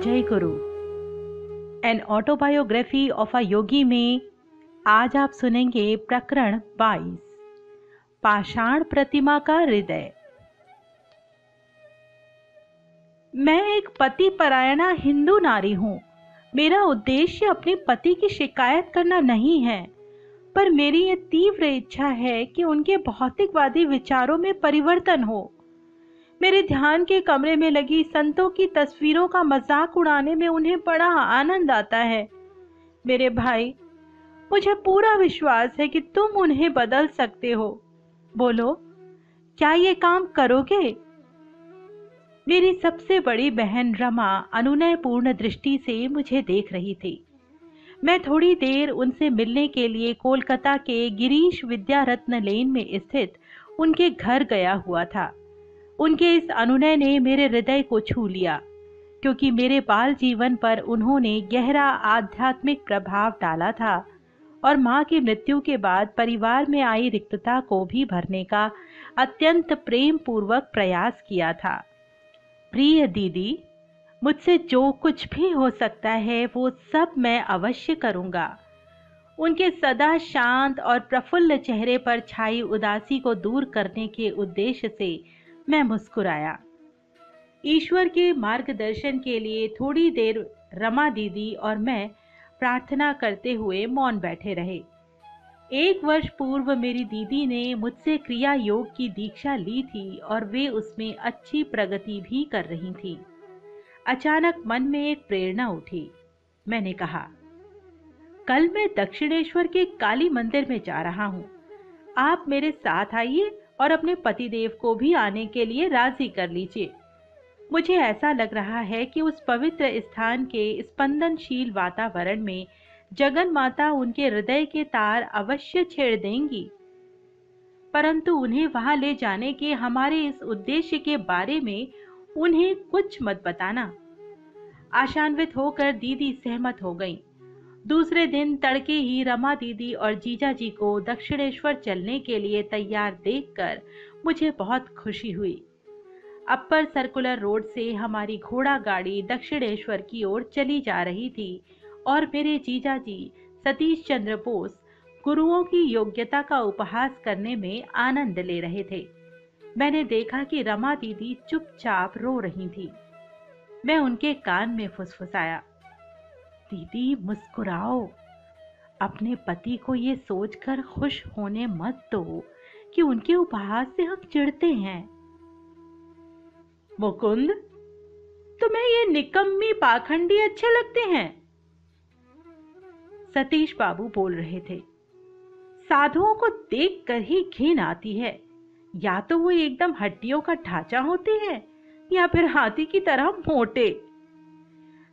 जय गुरु। An autobiography of a योगी में आज आप सुनेंगे प्रकरण 22, पाषाण प्रतिमा का हृदय। मैं एक पति परायणा हिंदू नारी हूँ। मेरा उद्देश्य अपने पति की शिकायत करना नहीं है, पर मेरी ये तीव्र इच्छा है कि उनके भौतिकवादी विचारों में परिवर्तन हो। मेरे ध्यान के कमरे में लगी संतों की तस्वीरों का मजाक उड़ाने में उन्हें बड़ा आनंद आता है। मेरे भाई, मुझे पूरा विश्वास है कि तुम उन्हें बदल सकते हो। बोलो, क्या ये काम करोगे? मेरी सबसे बड़ी बहन रमा अनुनयपूर्ण दृष्टि से मुझे देख रही थी। मैं थोड़ी देर उनसे मिलने के लिए कोलकाता के गिरीश विद्यारत्न लेन में स्थित उनके घर गया हुआ था। उनके इस अनुनय ने मेरे हृदय को छू लिया, क्योंकि मेरे बाल जीवन पर उन्होंने गहरा आध्यात्मिक प्रभाव डाला था और मां की मृत्यु के बाद परिवार में आई रिक्तता को भी भरने का अत्यंत प्रेम पूर्वक प्रयास किया था। प्रिय दीदी, मुझसे जो कुछ भी हो सकता है वो सब मैं अवश्य करूंगा। उनके सदा शांत और प्रफुल्ल चेहरे पर छाई उदासी को दूर करने के उद्देश्य से मैं मुस्कुराया। ईश्वर के मार्गदर्शन के लिए थोड़ी देर रमा दीदी और मैं प्रार्थना करते हुए मौन बैठे रहे। 1 वर्ष पूर्व मेरी दीदी ने मुझसे क्रिया योग की दीक्षा ली थी और वे उसमें अच्छी प्रगति भी कर रही थी। अचानक मन में एक प्रेरणा उठी। मैंने कहा, कल मैं दक्षिणेश्वर के काली मंदिर में जा रहा हूँ। आप मेरे साथ आइए और अपने पतिदेव को भी आने के लिए राजी कर लीजिए। मुझे ऐसा लग रहा है कि उस पवित्र स्थान के स्पंदनशील वातावरण में जगन माता उनके हृदय के तार अवश्य छेड़ देंगी। परंतु उन्हें वहां ले जाने के हमारे इस उद्देश्य के बारे में उन्हें कुछ मत बताना। आशान्वित होकर दीदी सहमत हो गईं। दूसरे दिन तड़के ही रमा दीदी और जीजा जी को दक्षिणेश्वर चलने के लिए तैयार देखकर मुझे बहुत खुशी हुई। अपर सर्कुलर रोड से हमारी घोड़ा गाड़ी दक्षिणेश्वर की ओर चली जा रही थी और मेरे जीजा जी सतीश चंद्र बोस गुरुओं की योग्यता का उपहास करने में आनंद ले रहे थे। मैंने देखा कि रमा दीदी चुपचाप रो रही थी। मैं उनके कान में फुसफुसाया, दीदी मुस्कुराओ। अपने पति को ये सोचकर खुश होने मत दो कि उनके उपहास से हम चिढ़ते हैं। मुकुंद, तुम्हें ये निकम्मी पाखंडी अच्छे लगते हैं? सतीश बाबू बोल रहे थे। साधुओं को देखकर ही घिन आती है। या तो वो एकदम हड्डियों का ढांचा होते हैं या फिर हाथी की तरह मोटे।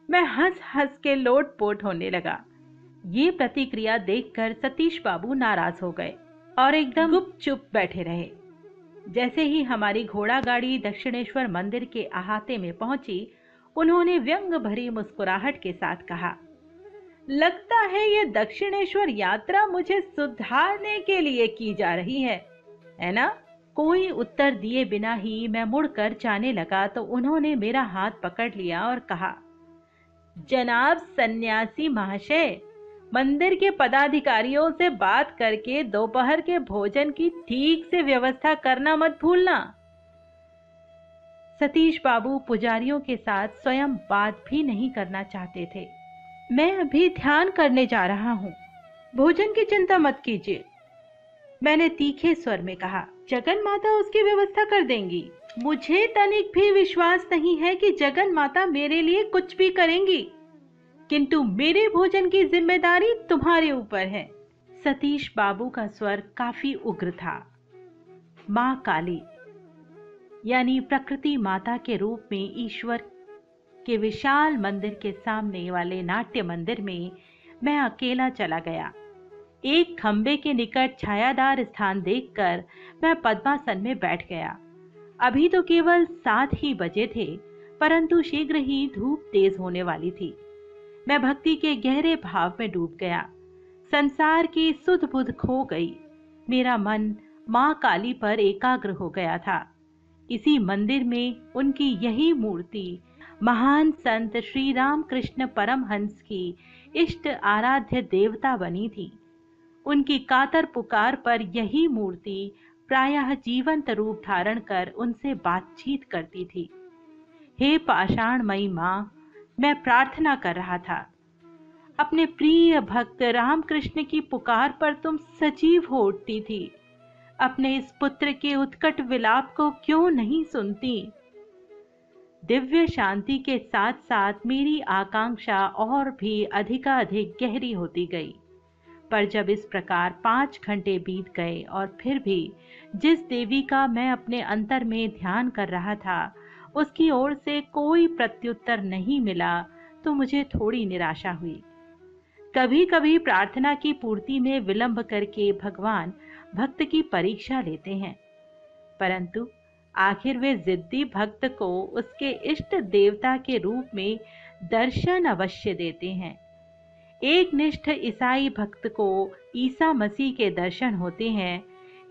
मैं हंस हंस के लोटपोट होने लगा। ये प्रतिक्रिया देखकर सतीश बाबू नाराज हो गए और एकदम गुपचुप बैठे रहे। जैसे ही हमारी घोड़ा गाड़ी दक्षिणेश्वर मंदिर के अहाते में पहुंची, उन्होंने व्यंग भरी मुस्कुराहट के साथ कहा, लगता है ये दक्षिणेश्वर यात्रा मुझे सुधारने के लिए की जा रही है ना? कोई उत्तर दिए बिना ही मैं मुड़कर जाने लगा तो उन्होंने मेरा हाथ पकड़ लिया और कहा, जनाब सन्यासी महाशय, मंदिर के पदाधिकारियों से बात करके दोपहर के भोजन की ठीक से व्यवस्था करना मत भूलना। सतीश बाबू पुजारियों के साथ स्वयं बात भी नहीं करना चाहते थे। मैं अभी ध्यान करने जा रहा हूँ, भोजन की चिंता मत कीजिए, मैंने तीखे स्वर में कहा। जगन माता उसकी व्यवस्था कर देंगी। मुझे तनिक भी विश्वास नहीं है कि जगन माता मेरे लिए कुछ भी करेंगी, किंतु मेरे भोजन की जिम्मेदारी तुम्हारे ऊपर है। सतीश बाबू का स्वर काफी उग्र था। मां काली यानी प्रकृति माता के रूप में ईश्वर के विशाल मंदिर के सामने वाले नाट्य मंदिर में मैं अकेला चला गया। एक खंबे के निकट छायादार स्थान देखकर मैं पद्मासन में बैठ गया। अभी तो केवल 7 ही बजे थे, परंतु शीघ्र ही धूप तेज होने वाली थी। मैं भक्ति के गहरे भाव में डूब गया। संसार की सुध बुध खो गई। मेरा मन मां काली पर एकाग्र हो गया था। इसी मंदिर में उनकी यही मूर्ति महान संत श्री राम कृष्ण परमहंस की इष्ट आराध्य देवता बनी थी। उनकी कातर पुकार पर यही मूर्ति प्रायः जीवंत रूप धारण कर उनसे बातचीत करती थी। हे पाषाणमयी माँ, मैं प्रार्थना कर रहा था, अपने प्रिय भक्त रामकृष्ण की पुकार पर तुम सजीव हो उठती थी। अपने इस पुत्र के उत्कट विलाप को क्यों नहीं सुनती? दिव्य शांति के साथ साथ मेरी आकांक्षा और भी अधिकाधिक गहरी होती गई। पर जब इस प्रकार 5 घंटे बीत गए और फिर भी जिस देवी का मैं अपने अंतर में ध्यान कर रहा था उसकी ओर से कोई प्रत्युत्तर नहीं मिला, तो मुझे थोड़ी निराशा हुई। कभी कभी प्रार्थना की पूर्ति में विलंब करके भगवान भक्त की परीक्षा लेते हैं, परंतु आखिर वे जिद्दी भक्त को उसके इष्ट देवता के रूप में दर्शन अवश्य देते हैं। एक निष्ठ ईसाई भक्त को ईसा मसीह के दर्शन होते हैं,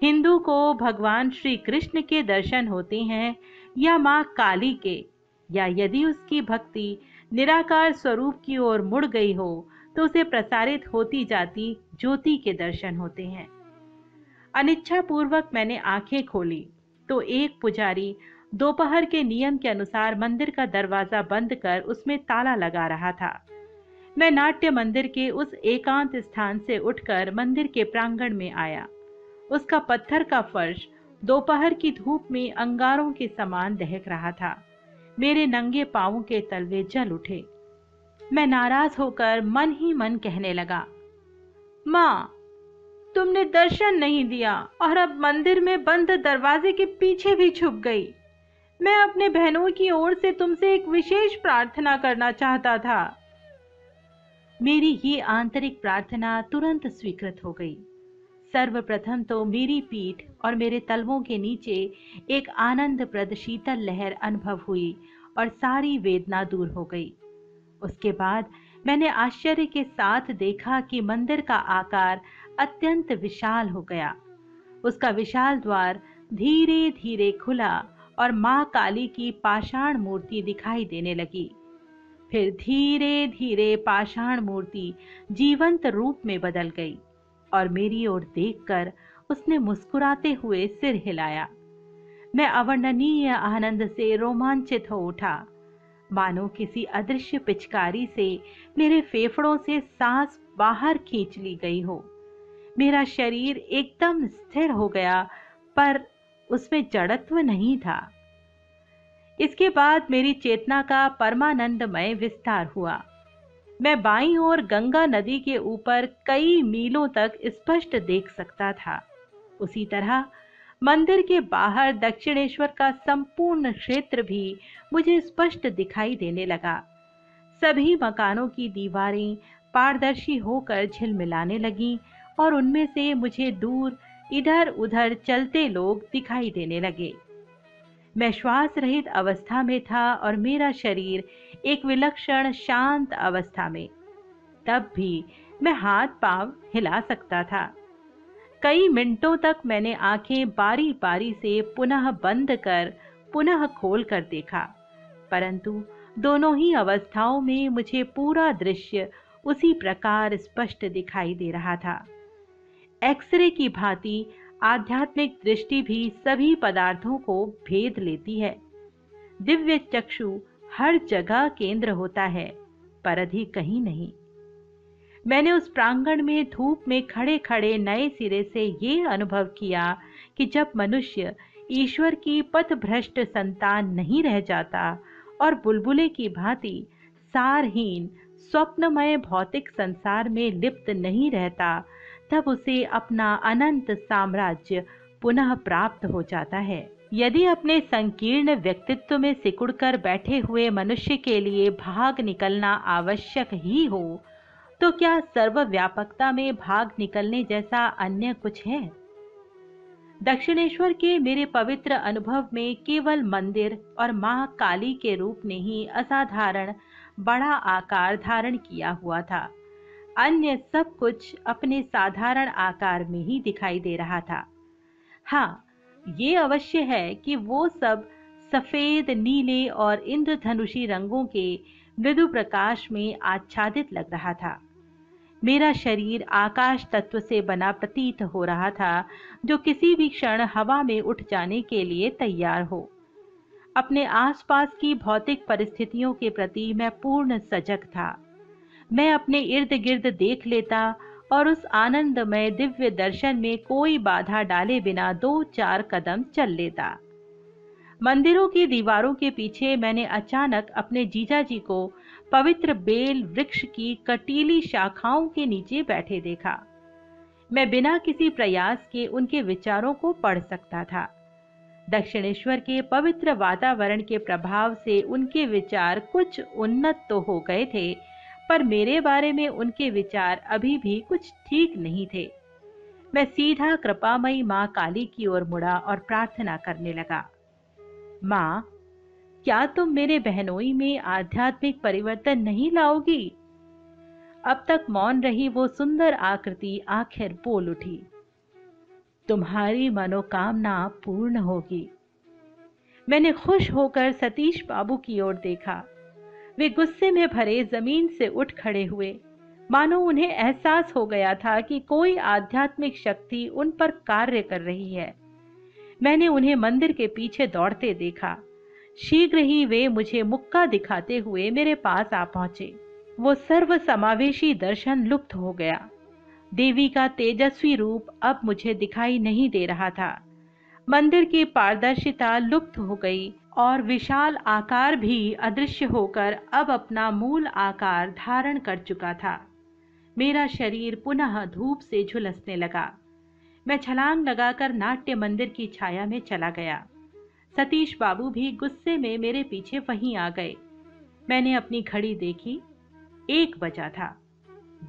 हिंदू को भगवान श्री कृष्ण के दर्शन होते हैं, या माँ काली के, या यदि उसकी भक्ति निराकार स्वरूप की ओर मुड़ गई हो तो उसे प्रसारित होती जाती ज्योति के दर्शन होते हैं। अनिच्छा पूर्वक मैंने आंखें खोली तो एक पुजारी दोपहर के नियम के अनुसार मंदिर का दरवाजा बंद कर उसमें ताला लगा रहा था। मैं नाट्य मंदिर के उस एकांत स्थान से उठकर मंदिर के प्रांगण में आया। उसका पत्थर का फर्श दोपहर की धूप में अंगारों के समान दहक रहा था। मेरे नंगे पांवों के तलवे जल उठे। मैं नाराज होकर मन ही मन कहने लगा, माँ, तुमने दर्शन नहीं दिया और अब मंदिर में बंद दरवाजे के पीछे भी छुप गई। मैं अपने बहनों की ओर से तुमसे एक विशेष प्रार्थना करना चाहता था। मेरी ये आंतरिक प्रार्थना तुरंत स्वीकृत हो गई। सर्वप्रथम तो मेरी पीठ और मेरे तलवों के नीचे एक आनंदप्रद शीतल लहर अनुभव हुई और सारी वेदना दूर हो गई। उसके बाद मैंने आश्चर्य के साथ देखा कि मंदिर का आकार अत्यंत विशाल हो गया। उसका विशाल द्वार धीरे धीरे खुला और माँ काली की पाषाण मूर्ति दिखाई देने लगी। फिर धीरे धीरे पाषाण मूर्ति जीवंत रूप में बदल गई और मेरी ओर देखकर उसने मुस्कुराते हुए सिर हिलाया। मैं अवर्णनीय आनंद से रोमांचित हो उठा, मानो किसी अदृश्य पिचकारी से मेरे फेफड़ों से सांस बाहर खींच ली गई हो। मेरा शरीर एकदम स्थिर हो गया, पर उसमें जड़त्व नहीं था। इसके बाद मेरी चेतना का परमानंदमय विस्तार हुआ। मैं बाईं ओर गंगा नदी के ऊपर कई मीलों तक स्पष्ट देख सकता था। उसी तरह मंदिर के बाहर दक्षिणेश्वर का संपूर्ण क्षेत्र भी मुझे स्पष्ट दिखाई देने लगा। सभी मकानों की दीवारें पारदर्शी होकर झिलमिलाने लगीं और उनमें से मुझे दूर इधर उधर चलते लोग दिखाई देने लगे। मैं श्वास रहित अवस्था में था और मेरा शरीर एक विलक्षण शांत अवस्था में। तब भी मैं हाथ पांव हिला सकता था। कई मिनटों तक मैंने आंखें बारी बारी से पुनः बंद कर पुनः खोल कर देखा, परंतु दोनों ही अवस्थाओं में मुझे पूरा दृश्य उसी प्रकार स्पष्ट दिखाई दे रहा था। एक्सरे की भांति आध्यात्मिक दृष्टि भी सभी पदार्थों को भेद लेती है। दिव्य चक्षु हर जगह केंद्र होता है, पर अधिक कहीं नहीं। मैंने उस प्रांगण में धूप में खड़े खड़े नए सिरे से ये अनुभव किया कि जब मनुष्य ईश्वर की पथभ्रष्ट संतान नहीं रह जाता और बुलबुले की भांति सारहीन स्वप्नमय भौतिक संसार में लिप्त नहीं रहता, तब उसे अपना अनंत साम्राज्य पुनः प्राप्त हो जाता है। यदि अपने संकीर्ण व्यक्तित्व में सिकुड़कर बैठे हुए मनुष्य के लिए भाग निकलना आवश्यक ही हो, तो क्या सर्वव्यापकता में भाग निकलने जैसा अन्य कुछ है? दक्षिणेश्वर के मेरे पवित्र अनुभव में केवल मंदिर और मां काली के रूप ने ही असाधारण बड़ा आकार धारण किया हुआ था। अन्य सब कुछ अपने साधारण आकार में ही दिखाई दे रहा था। हाँ, ये अवश्य है कि वो सब सफेद, नीले और इंद्रधनुषी रंगों के मृदु प्रकाश में आच्छादित लग रहा था। मेरा शरीर आकाश तत्व से बना प्रतीत हो रहा था, जो किसी भी क्षण हवा में उठ जाने के लिए तैयार हो। अपने आसपास की भौतिक परिस्थितियों के प्रति मैं पूर्ण सजग था। मैं अपने इर्द गिर्द देख लेता और उस आनंदमय दिव्य दर्शन में कोई बाधा डाले बिना 2-4 कदम चल लेता। मंदिरों की दीवारों के पीछे मैंने अचानक अपने जीजाजी को पवित्र बेल वृक्ष की कटीली शाखाओं के नीचे बैठे देखा। मैं बिना किसी प्रयास के उनके विचारों को पढ़ सकता था। दक्षिणेश्वर के पवित्र वातावरण के प्रभाव से उनके विचार कुछ उन्नत तो हो गए थे, पर मेरे बारे में उनके विचार अभी भी कुछ ठीक नहीं थे। मैं सीधा कृपामयी माँ काली की ओर मुड़ा और प्रार्थना करने लगा। माँ, क्या तुम मेरे बहनोई में आध्यात्मिक परिवर्तन नहीं लाओगी? अब तक मौन रही वो सुंदर आकृति आखिर बोल उठी। तुम्हारी मनोकामना पूर्ण होगी। मैंने खुश होकर सतीश बाबू की ओर देखा। वे गुस्से में भरे जमीन से उठ खड़े हुए, मानो उन्हें एहसास हो गया था कि कोई आध्यात्मिक शक्ति उन पर कार्य कर रही है। मैंने उन्हें मंदिर के पीछे दौड़ते देखा। शीघ्र ही वे मुझे मुक्का दिखाते हुए मेरे पास आ पहुंचे। वो सर्व समावेशी दर्शन लुप्त हो गया। देवी का तेजस्वी रूप अब मुझे दिखाई नहीं दे रहा था। मंदिर की पारदर्शिता लुप्त हो गई और विशाल आकार भी अदृश्य होकर अब अपना मूल आकार धारण कर चुका था। मेरा शरीर पुनः धूप से झुलसने लगा। मैं छलांग लगाकर नाट्य मंदिर की छाया में चला गया। सतीश बाबू भी गुस्से में मेरे पीछे वहीं आ गए। मैंने अपनी घड़ी देखी, 1 बजा था।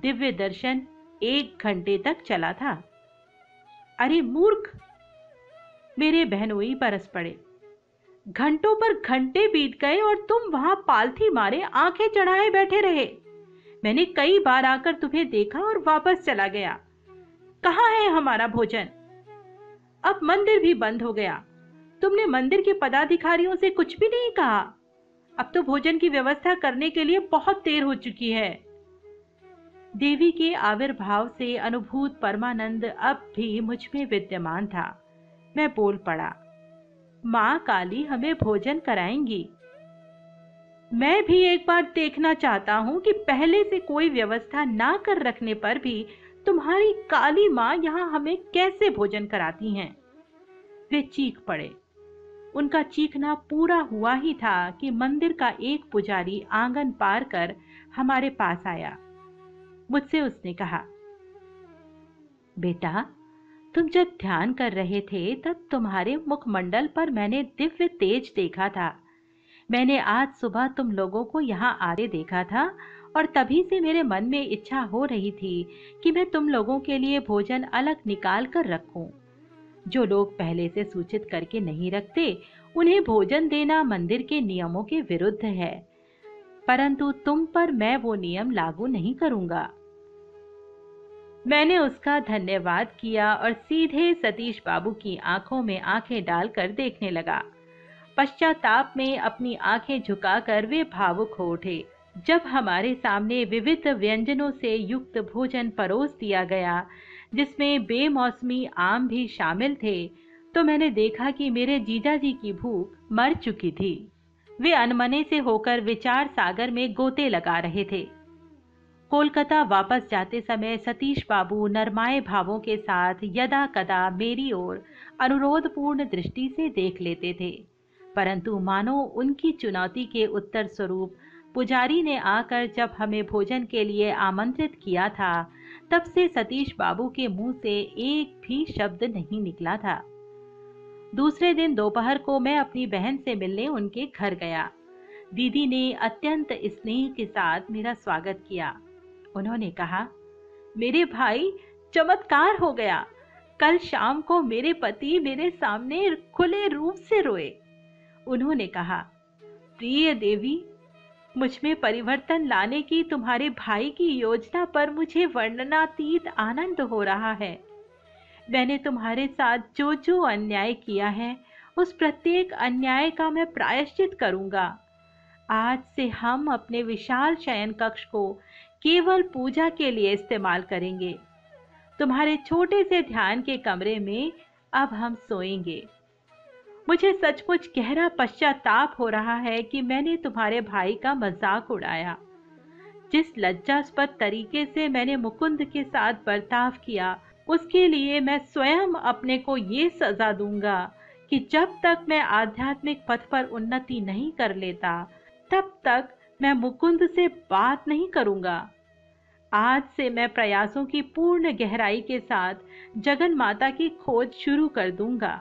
दिव्य दर्शन 1 घंटे तक चला था। अरे मूर्ख, मेरे बहनोई बरस पड़े। घंटों पर घंटे बीत गए और तुम वहां पालथी मारे आंखें चढ़ाए बैठे रहे। मैंने कई बार आकर तुम्हें देखा और वापस चला गया। कहाँ है हमारा भोजन? अब मंदिर भी बंद हो गया। तुमने मंदिर के पदाधिकारियों से कुछ भी नहीं कहा? अब तो भोजन की व्यवस्था करने के लिए बहुत देर हो चुकी है। देवी के आविर्भाव से अनुभूत परमानंद अब भी मुझ में विद्यमान था। मैं बोल पड़ा, माँ काली हमें भोजन कराएंगी। मैं भी एक बार देखना चाहता हूँ कि पहले से कोई व्यवस्था ना कर रखने पर भी तुम्हारी काली माँ यहाँ हमें कैसे भोजन कराती हैं। वे चीख पड़े। उनका चीखना पूरा हुआ ही था कि मंदिर का एक पुजारी आंगन पार कर हमारे पास आया। मुझसे उसने कहा, बेटा, तुम जब ध्यान कर रहे थे तब तुम्हारे मुखमंडल पर मैंने दिव्य तेज देखा था। मैंने आज सुबह तुम लोगों को यहाँ आते देखा था और तभी से मेरे मन में इच्छा हो रही थी कि मैं तुम लोगों के लिए भोजन अलग निकाल कर रखूं। जो लोग पहले से सूचित करके नहीं रखते, उन्हें भोजन देना मंदिर के नियमों के विरुद्ध है, परंतु तुम पर मैं वो नियम लागू नहीं करूंगा। मैंने उसका धन्यवाद किया और सीधे सतीश बाबू की आंखों में आंखें डालकर देखने लगा। पश्चाताप में अपनी आंखें झुकाकर वे भावुक हो उठे। जब हमारे सामने विविध व्यंजनों से युक्त भोजन परोस दिया गया, जिसमें बेमौसमी आम भी शामिल थे, तो मैंने देखा कि मेरे जीजाजी की भूख मर चुकी थी। वे अनमने से होकर विचार सागर में गोते लगा रहे थे। कोलकाता वापस जाते समय सतीश बाबू नरमाए भावों के साथ यदा कदा मेरी ओर अनुरोधपूर्ण दृष्टि से देख लेते थे, परंतु मानो उनकी चुनौती के उत्तर स्वरूप पुजारी ने आकर जब हमें भोजन के लिए आमंत्रित किया था, तब से सतीश बाबू के मुंह से एक भी शब्द नहीं निकला था। दूसरे दिन दोपहर को मैं अपनी बहन से मिलने उनके घर गया। दीदी ने अत्यंत स्नेह के साथ मेरा स्वागत किया। उन्होंने कहा, मेरे भाई, चमत्कार हो गया। कल शाम को मेरे पति मेरे सामने खुले रूप से रोए। उन्होंने कहा, प्रिय देवी, मुझ में परिवर्तन लाने की तुम्हारे भाई की योजना पर मुझे वर्णनातीत आनंद हो रहा है। मैंने तुम्हारे साथ जो जो अन्याय किया है उस प्रत्येक अन्याय का मैं प्रायश्चित करूंगा। आज से हम अपने विशाल शयन कक्ष को केवल पूजा के लिए इस्तेमाल करेंगे। तुम्हारे छोटे से ध्यान के कमरे में अब हम सोएंगे। मुझे सचमुच गहरा पश्चाताप हो रहा है कि मैंने तुम्हारे भाई का मजाक उड़ाया। जिस लज्जास्पद तरीके से मैंने मुकुंद के साथ बर्ताव किया, उसके लिए मैं स्वयं अपने को ये सजा दूंगा कि जब तक मैं आध्यात्मिक पथ पर उन्नति नहीं कर लेता, तब तक मैं मुकुंद से बात नहीं करूंगा। आज से मैं प्रयासों की पूर्ण गहराई के साथ जगन माता की खोज शुरू कर दूंगा।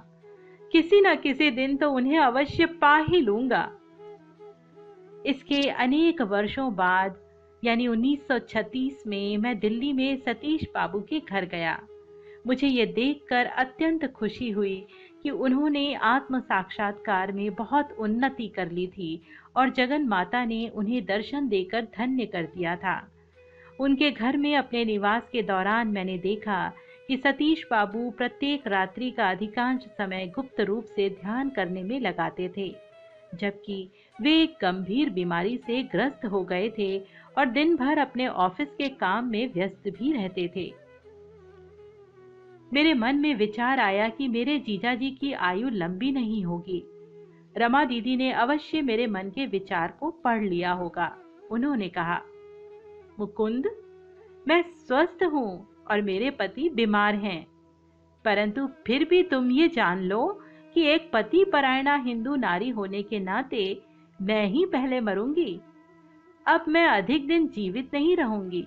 किसी न किसी दिन तो उन्हें अवश्य पा ही लूंगा। इसके अनेक वर्षों बाद यानी 1936 में मैं दिल्ली में सतीश बाबू के घर गया। मुझे ये देखकर अत्यंत खुशी हुई कि उन्होंने आत्म साक्षात्कार में बहुत उन्नति कर ली थी और जगन माता ने उन्हें दर्शन देकर धन्य कर दिया था। उनके घर में अपने निवास के दौरान मैंने देखा कि सतीश बाबू प्रत्येक रात्रि का अधिकांश समय गुप्त रूप से ध्यान करने में लगाते थे, जबकि वे एक गंभीर बीमारी से ग्रस्त हो गए थे और दिन भर अपने ऑफिस के काम में व्यस्त भी रहते थे। मेरे मन में विचार आया कि मेरे जीजाजी की आयु लंबी नहीं होगी। रमा दीदी ने अवश्य मेरे मन के विचार को पढ़ लिया होगा। उन्होंने कहा, मुकुंद, मैं स्वस्थ हूं और मेरे पति बीमार हैं, परंतु फिर भी तुम ये जान लो कि एक पति परायणा हिंदू नारी होने के नाते मैं ही पहले मरूंगी। अब मैं अधिक दिन जीवित नहीं रहूंगी।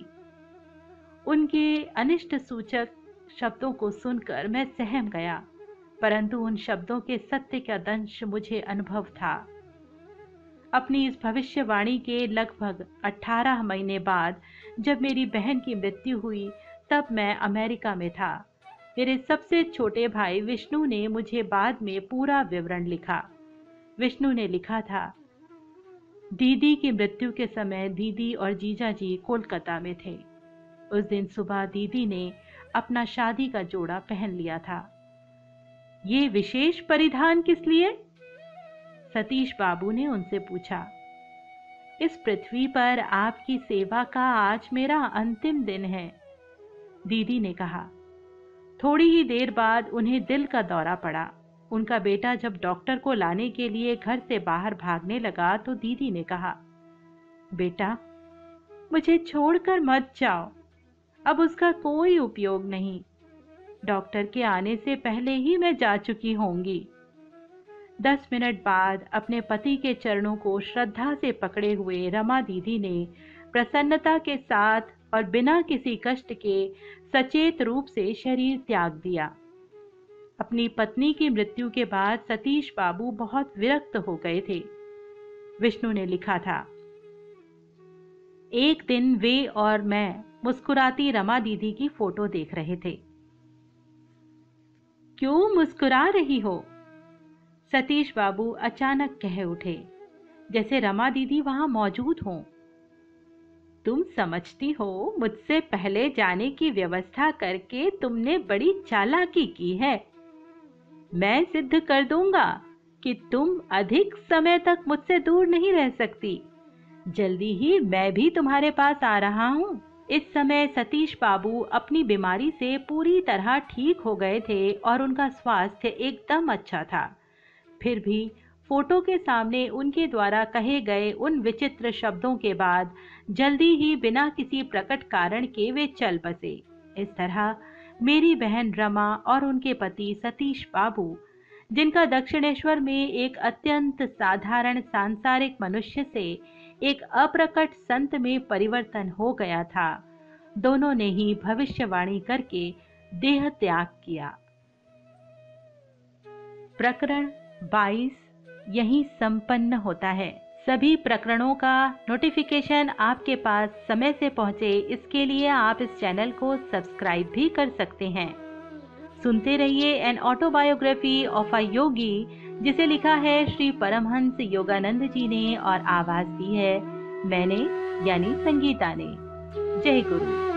उनके अनिष्ट सूचक शब्दों को सुनकर मैं सहम गया, परंतु उन शब्दों के सत्य का दंश मुझे अनुभव था। अपनी इस भविष्यवाणी के लगभग 18 महीने बाद जब मेरी बहन की मृत्यु हुई, तब मैं अमेरिका में था। मेरे सबसे छोटे भाई विष्णु ने मुझे बाद में पूरा विवरण लिखा। विष्णु ने लिखा था, दीदी की मृत्यु के समय दीदी और जीजाजी कोलकाता में थे। उस दिन सुबह दीदी ने अपना शादी का जोड़ा पहन लिया था। ये विशेष परिधान किस लिए? सतीश बाबू ने उनसे पूछा। इस पृथ्वी पर आपकी सेवा का आज मेरा अंतिम दिन है, दीदी ने कहा। थोड़ी ही देर बाद उन्हें दिल का दौरा पड़ा। उनका बेटा जब डॉक्टर को लाने के लिए घर से बाहर भागने लगा तो दीदी ने कहा, बेटा, मुझे छोड़कर मत जाओ, अब उसका कोई उपयोग नहीं। डॉक्टर के आने से पहले ही मैं जा चुकी होंगी। 10 मिनट बाद अपने पति के चरणों को श्रद्धा से पकड़े हुए रमा दीदी ने प्रसन्नता के साथ और बिना किसी कष्ट के सचेत रूप से शरीर त्याग दिया। अपनी पत्नी की मृत्यु के बाद सतीश बाबू बहुत विरक्त हो गए थे। विष्णु ने लिखा था, एक दिन वे और मैं मुस्कुराती रमा दीदी की फोटो देख रहे थे। क्यों मुस्कुरा रही हो? सतीश बाबू अचानक कह उठे, जैसे रमा दीदी वहां मौजूद हों। तुम समझती हो, मुझसे पहले जाने की व्यवस्था करके तुमने बड़ी चालाकी की है। मैं सिद्ध कर दूंगा कि तुम अधिक समय तक मुझसे दूर नहीं रह सकती। जल्दी ही मैं भी तुम्हारे पास आ रहा हूं। इस समय सतीश बाबू अपनी बीमारी से पूरी तरह ठीक हो गए थे और उनका स्वास्थ्य एकदम अच्छा था। फिर भी फोटो के सामने उनके द्वारा कहे गए उन विचित्र शब्दों के बाद जल्दी ही बिना किसी प्रकट कारण के वे चल बसे। इस तरह मेरी बहन रमा और उनके पति सतीश बाबू, जिनका दक्षिणेश्वर में एक अत्यंत साधारण सांसारिक मनुष्य से एक अप्रकट संत में परिवर्तन हो गया था, दोनों ने ही भविष्यवाणी करके देह त्याग किया। प्रकरण 22 यहीं संपन्न होता है। सभी प्रकरणों का नोटिफिकेशन आपके पास समय से पहुंचे, इसके लिए आप इस चैनल को सब्सक्राइब भी कर सकते हैं। सुनते रहिए एन ऑटोबायोग्राफी ऑफ अ योगी, जिसे लिखा है श्री परमहंस योगानंद जी ने और आवाज दी है मैंने यानी संगीता ने। जय गुरु।